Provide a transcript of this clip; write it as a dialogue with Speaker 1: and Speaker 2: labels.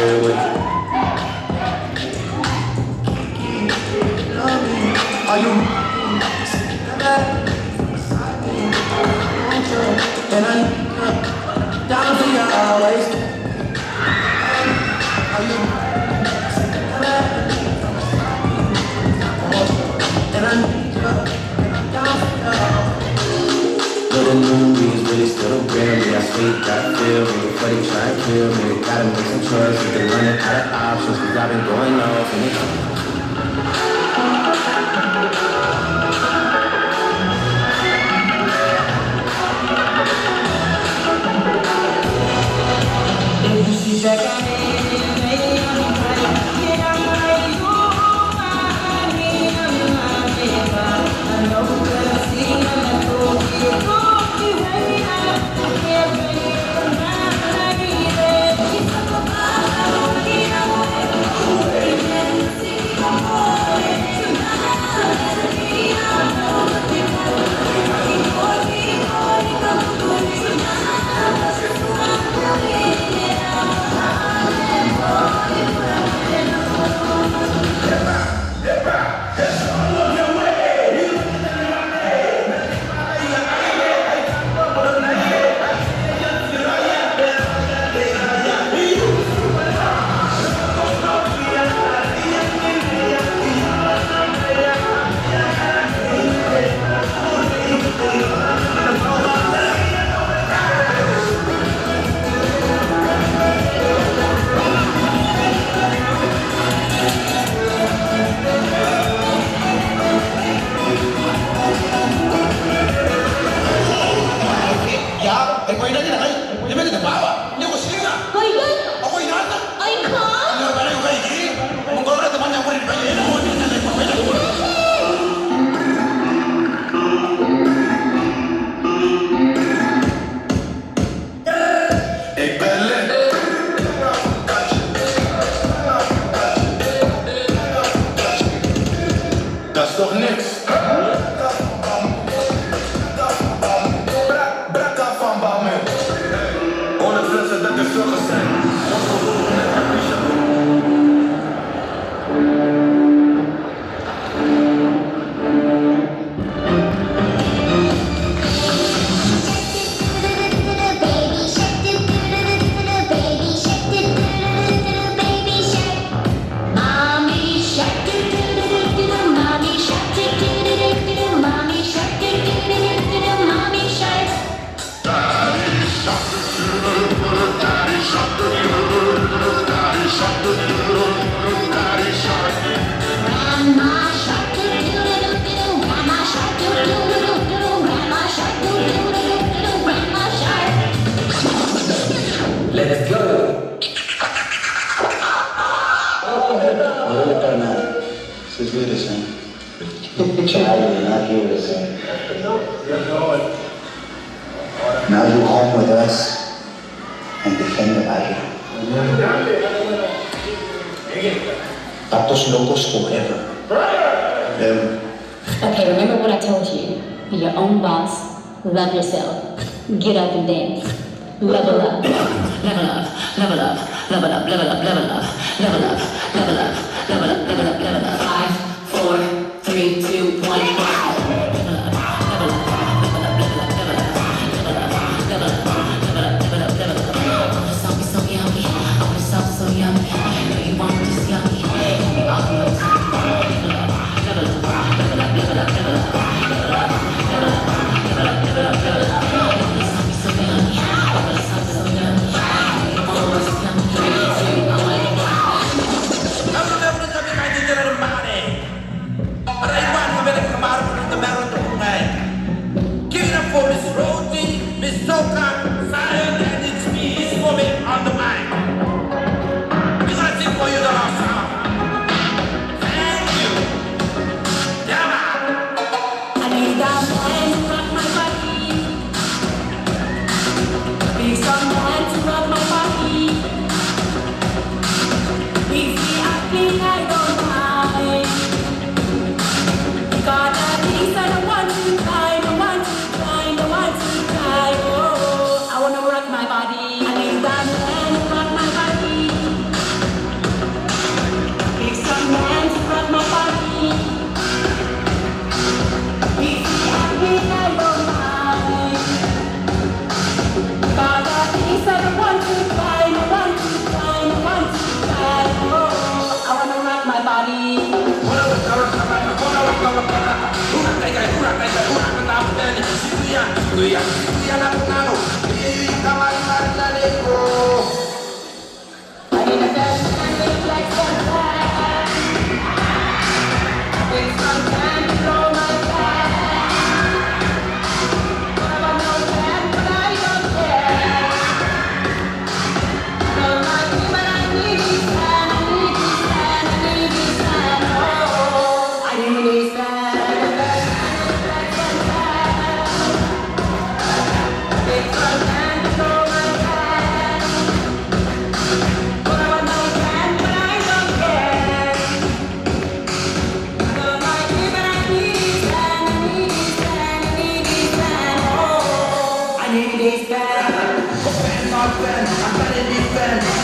Speaker 1: Are you? And I'm down for you always. Are you? And I'm down for you. But the movies really still real me. I speak, I feel me. Before they try and kill me, gotta make some choices. They're running out of options, cause I've been going off and it's
Speaker 2: Dat is toch niks? Brakka van Bouwman. 100 flessen, dat is veel gezegd.
Speaker 1: let's go.
Speaker 3: Órale, carnal. Eso es virus, ¿eh? Chale, not virus, eh? Now you home with us and defend the barrio. Patos locos forever.
Speaker 4: Okay, remember what I told you. Be your own boss. Love yourself. Get up and dance. Level up. Level up. Level up. Level up. Level up. Level up. Level up. Level up. Level up. Level up. Level up. 5, 4, 3, 2, 1. said one, two, time, one, two, time, one, two, time. Oh, I wanna rock my body. I need a dance and make like sunshine. Take some time to blow my back. I want no man, but I don't care. Don't like me, but I need this man, I need this man, I need this man. Oh, I need this man. Like sunshine. Take some time to blow my back. But I want no man, but I don't care. Don't like me, but I need this man, I need this man, I need this man. Oh, I need this man.
Speaker 2: I'm better than